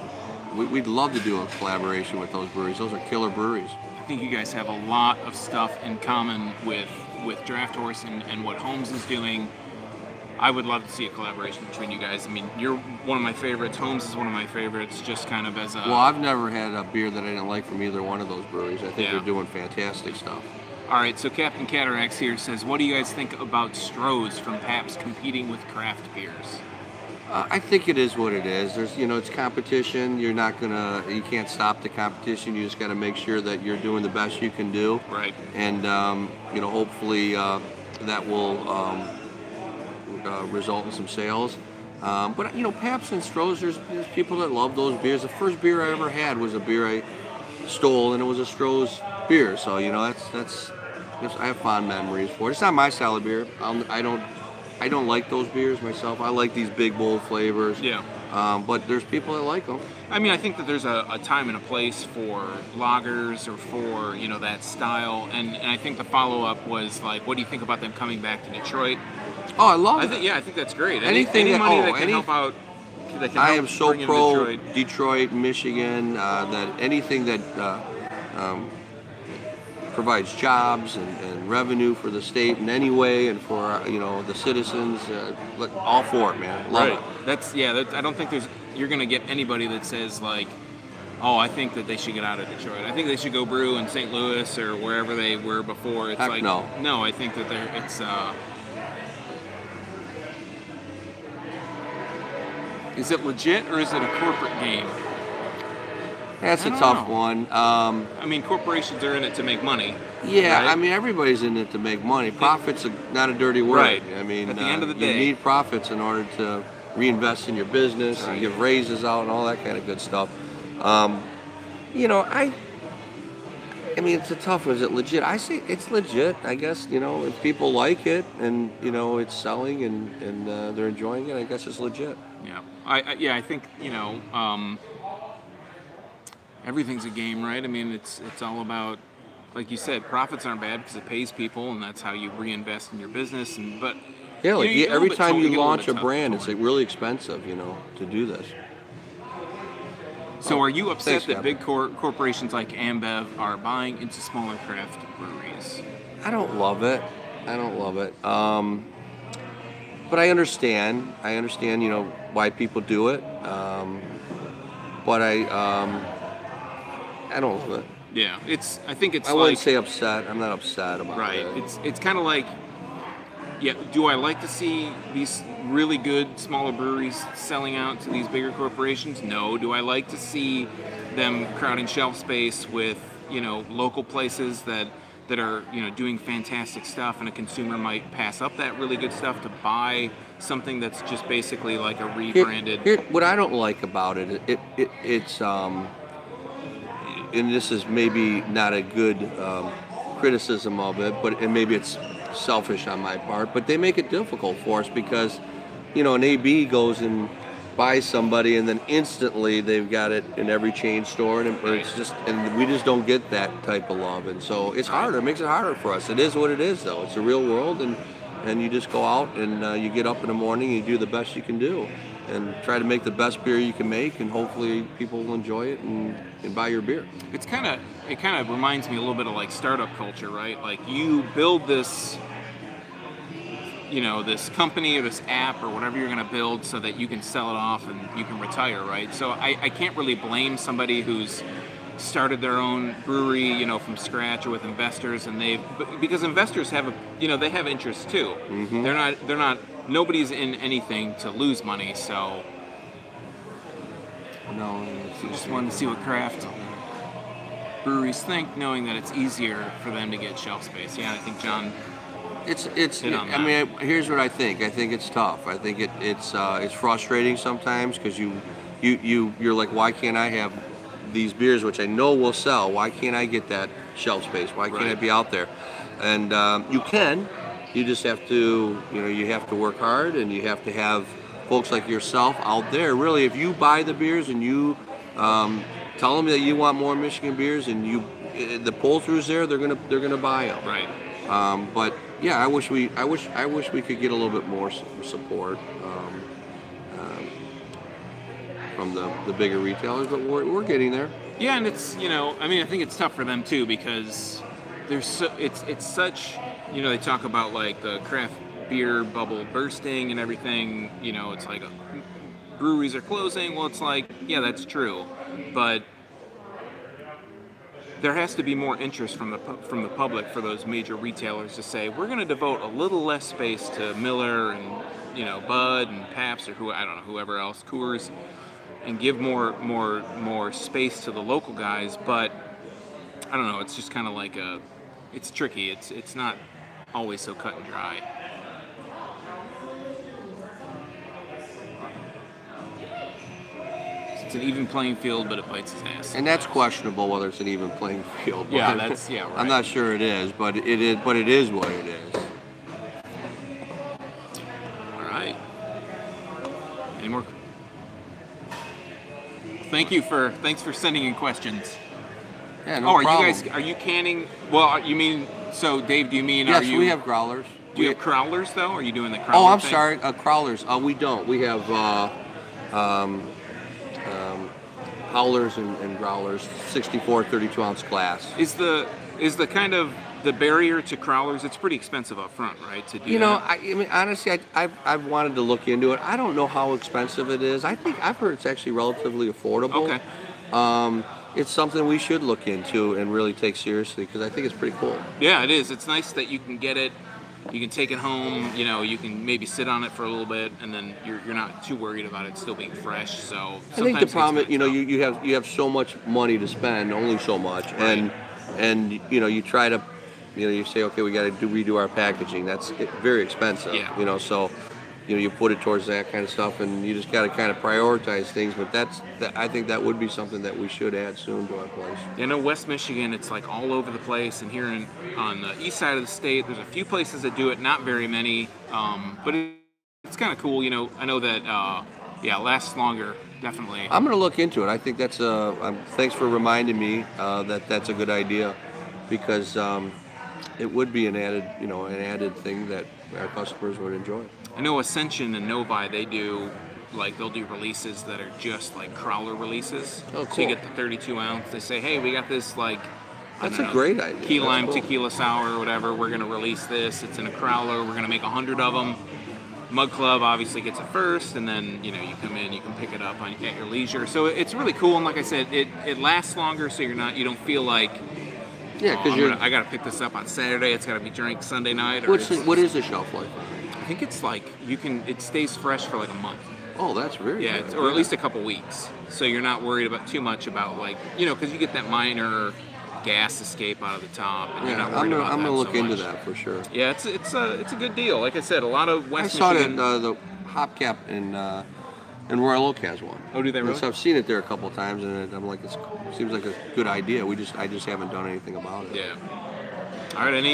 Speaker 2: we'd love to do a collaboration with those breweries. Those are killer breweries.
Speaker 1: I think you guys have a lot of stuff in common with Draft Horse and what Holmes is doing. I would love to see a collaboration between you guys. I mean, you're one of my favorites. Holmes is one of my favorites, just kind of as a...
Speaker 2: Well, I've never had a beer that I didn't like from either one of those breweries. I think they're doing fantastic stuff.
Speaker 1: All right, so Captain Cataracts here says, what do you guys think about Stroh's from Pabst competing with craft beers?
Speaker 2: I think it is what it is. There's, it's competition. You can't stop the competition. You just got to make sure that you're doing the best you can do.
Speaker 1: Right.
Speaker 2: And, hopefully that will... result in some sales. But Pabst and Stroh's, there's people that love those beers. The first beer I ever had was a beer I stole, and it was a Stroh's beer. So I have fond memories for it. It's not my style of beer. I don't like those beers myself. I like these big bold flavors.
Speaker 1: Yeah.
Speaker 2: But there's people that like them.
Speaker 1: I mean, I think that there's a time and a place for lagers or for that style. And I think the follow-up was like, what do you think about them coming back to Detroit?
Speaker 2: Oh, I love it.
Speaker 1: I think that's great.
Speaker 2: Any
Speaker 1: money that can help out.
Speaker 2: I am so pro Detroit, Michigan. That anything that provides jobs and revenue for the state in any way, and for the citizens, all for it, man. Love it.
Speaker 1: I don't think you're gonna get anybody that says like, oh, I think that they should get out of Detroit. I think they should go brew in St. Louis or wherever they were before. It's
Speaker 2: Heck
Speaker 1: no, I think that it's. Is it legit or is it a corporate game?
Speaker 2: That's a
Speaker 1: I don't
Speaker 2: tough
Speaker 1: know.
Speaker 2: one.
Speaker 1: I mean, corporations are in it to make money.
Speaker 2: Yeah,
Speaker 1: right?
Speaker 2: I mean, everybody's in it to make money. Profit's not a dirty word.
Speaker 1: Right.
Speaker 2: I mean,
Speaker 1: At the end of the
Speaker 2: you
Speaker 1: day.
Speaker 2: need profits in order to reinvest in your business and
Speaker 1: Right.
Speaker 2: give raises out and all that kind of good stuff. Um, you know, I mean, it's a tough one. Is it legit? I say it's legit. I guess, if people like it and, it's selling and they're enjoying it, I guess it's legit.
Speaker 1: Yeah. I think, everything's a game, right? I mean, it's all about, like you said, profits aren't bad because it pays people, and that's how you reinvest in your business. But
Speaker 2: Yeah, like
Speaker 1: you get a
Speaker 2: every
Speaker 1: little bit
Speaker 2: time
Speaker 1: torn-
Speaker 2: you
Speaker 1: get a little
Speaker 2: launch
Speaker 1: bit
Speaker 2: a brand,
Speaker 1: torn.
Speaker 2: it's like really expensive, to do this.
Speaker 1: So are you upset
Speaker 2: Thanks,
Speaker 1: that
Speaker 2: Scott.
Speaker 1: big corporations like Ambev are buying into smaller craft breweries?
Speaker 2: I don't love it. But I understand. Why people do it. But I don't love it.
Speaker 1: Yeah, I think it's
Speaker 2: I
Speaker 1: like,
Speaker 2: wouldn't say upset. I'm not upset about
Speaker 1: right.
Speaker 2: it.
Speaker 1: It's kind of like, yeah. Do I like to see these really good smaller breweries selling out to these bigger corporations? No. Do I like to see them crowding shelf space with local places that are doing fantastic stuff, and a consumer might pass up that really good stuff to buy something that's just basically like a rebranded.
Speaker 2: What I don't like about it's and this is maybe not a good criticism of it, and maybe it's selfish on my part, but they make it difficult for us because, an AB goes and buys somebody and then instantly they've got it in every chain store, and we just don't get that type of love, and so it's harder. It makes it harder for us. It is what it is, though. It's a real world, and you just go out and you get up in the morning and you do the best you can do and try to make the best beer you can make, and hopefully people will enjoy it and buy your beer.
Speaker 1: It kind of reminds me a little bit of like startup culture, right? Like you build this, this company or this app or whatever you're going to build so that you can sell it off and you can retire, right? So I can't really blame somebody who's started their own brewery, from scratch or with investors, and because investors have they have interests too.
Speaker 2: Mm-hmm.
Speaker 1: They're not. Nobody's in anything to lose money, so.
Speaker 2: No,
Speaker 1: Just wanted to see what craft breweries think, knowing that it's easier for them to get shelf space. Yeah, I think John.
Speaker 2: I mean, here's what I think. I think it's tough. I think it's frustrating sometimes because you're like, why can't I have these beers which I know will sell? Why can't I get that shelf space? Why can't I be out there? And you can. You just have to, you have to work hard, and you have to have folks like yourself out there. Really, if you buy the beers and you tell them that you want more Michigan beers, and the pull-throughs there, they're gonna buy them.
Speaker 1: Right.
Speaker 2: But yeah, I wish we could get a little bit more support from the bigger retailers, but we're getting there.
Speaker 1: Yeah, and it's I think it's tough for them too because it's such they talk about like the craft beer bubble bursting and everything. It's like breweries are closing. Well, it's like, yeah, that's true, but there has to be more interest from the public for those major retailers to say, we're going to devote a little less space to Miller and Bud and Pabst or whoever else, Coors, and give more space to the local guys. But I don't know, it's just kind of like it's tricky. It's not always so cut and dry. It's an even playing field, but it bites his ass.
Speaker 2: And that's questionable whether it's an even playing field.
Speaker 1: Yeah, right.
Speaker 2: I'm not sure it is, but it is what it is.
Speaker 1: All right. Any more? Thanks for sending in questions.
Speaker 2: Yeah, no problem.
Speaker 1: Are you canning? Well, you mean, so Dave, do you mean,
Speaker 2: yes, we have growlers.
Speaker 1: Do you have crowlers, though? Are you doing the crowler
Speaker 2: I'm
Speaker 1: thing?
Speaker 2: sorry, crowlers. We don't. We have howlers and growlers, 64 32-ounce glass.
Speaker 1: Is the kind of the barrier to crowlers? It's pretty expensive up front, right? To do that?
Speaker 2: I mean, honestly, I've wanted to look into it. I don't know how expensive it is. I've heard it's actually relatively affordable.
Speaker 1: Okay.
Speaker 2: It's something we should look into and really take seriously because I think it's pretty cool.
Speaker 1: Yeah, it is. It's nice that you can get it You can take it home. You know, you can maybe sit on it for a little bit, and then you're not too worried about it still being fresh. So
Speaker 2: I think the problem, you know, you have so much money to spend, only so much,
Speaker 1: Right.
Speaker 2: and you know, you try to, you know, you say, okay, we got to redo our packaging. That's very expensive.
Speaker 1: Yeah.
Speaker 2: You know, so you know, you put it towards that kind of stuff, and you just got to kind of prioritize things. But I think that would be something that we should add soon to our place.
Speaker 1: You know, West Michigan, it's like all over the place, and here on the east side of the state, there's a few places that do it, not very many, but it's kind of cool. You know, I know that yeah, it lasts longer, definitely.
Speaker 2: I'm going to look into it. I think that's thanks for reminding me that that's a good idea, because it would be an added thing that our customers would enjoy.
Speaker 1: I know Ascension and Novi, they'll do releases that are just like crowler releases.
Speaker 2: Oh,
Speaker 1: So you
Speaker 2: cool.
Speaker 1: get the 32 ounce. They say, hey, we got this like
Speaker 2: That's a great idea.
Speaker 1: key
Speaker 2: That's
Speaker 1: lime
Speaker 2: cool.
Speaker 1: tequila sour or whatever. We're gonna release this. It's in a crowler. We're gonna make 100 of them. Mug Club obviously gets it first, and then you know you come in, you can pick it up at your leisure. So it's really cool, and like I said, it lasts longer, so you don't feel like
Speaker 2: Yeah, because
Speaker 1: I gotta pick this up on Saturday. It's gotta be drank Sunday night. Or
Speaker 2: what is the shelf life?
Speaker 1: I think it's like it stays fresh for like a month.
Speaker 2: Oh, that's very
Speaker 1: Yeah,
Speaker 2: good.
Speaker 1: or at least a couple weeks. So you're not worried about too much about like because you get that minor gas escape out of the top, and you're
Speaker 2: Yeah,
Speaker 1: not worried about
Speaker 2: I'm
Speaker 1: that
Speaker 2: gonna look
Speaker 1: so
Speaker 2: into
Speaker 1: much.
Speaker 2: that for sure.
Speaker 1: Yeah, it's a good deal. Like I said, a lot of
Speaker 2: I
Speaker 1: West
Speaker 2: saw
Speaker 1: Michigan.
Speaker 2: that the Hopcap in Royal Oak has one.
Speaker 1: Oh, do they really?
Speaker 2: So I've seen it there a couple of times, and I'm like, it seems like a good idea. I just haven't done anything about it.
Speaker 1: Yeah. All right.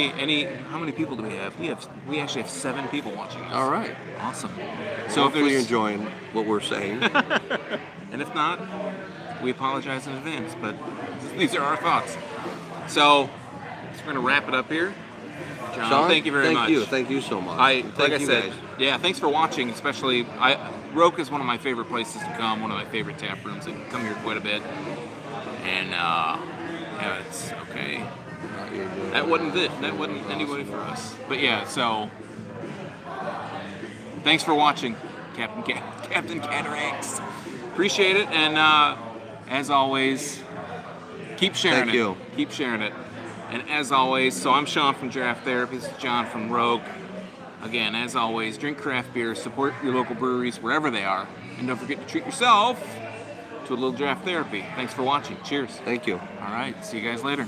Speaker 1: How many people do we have? We actually have 7 people watching this.
Speaker 2: All right.
Speaker 1: Awesome.
Speaker 2: So
Speaker 1: So if
Speaker 2: hopefully you're
Speaker 1: there's
Speaker 2: enjoying what we're saying.
Speaker 1: and if not, we apologize in advance. But these are our thoughts. So we're gonna wrap it up here. John,
Speaker 2: Sean,
Speaker 1: thank you very much.
Speaker 2: Thank you so much.
Speaker 1: Like I
Speaker 2: you
Speaker 1: said,
Speaker 2: guys.
Speaker 1: yeah, thanks for watching. Especially, Roak is one of my favorite places to come. One of my favorite tap rooms. I come here quite a bit. And yeah, it's okay. That wasn't it. That wasn't anybody for us. But yeah, so thanks for watching, Captain Cataracts. Appreciate it, and as always, keep sharing
Speaker 2: Thank
Speaker 1: it.
Speaker 2: you.
Speaker 1: Keep sharing it. And as always, so I'm Sean from Draft Therapy. This is John from Roak. Again, as always, drink craft beer, support your local breweries wherever they are, and don't forget to treat yourself to a little draft therapy. Thanks for watching. Cheers.
Speaker 2: Thank you.
Speaker 1: All right, see you guys later.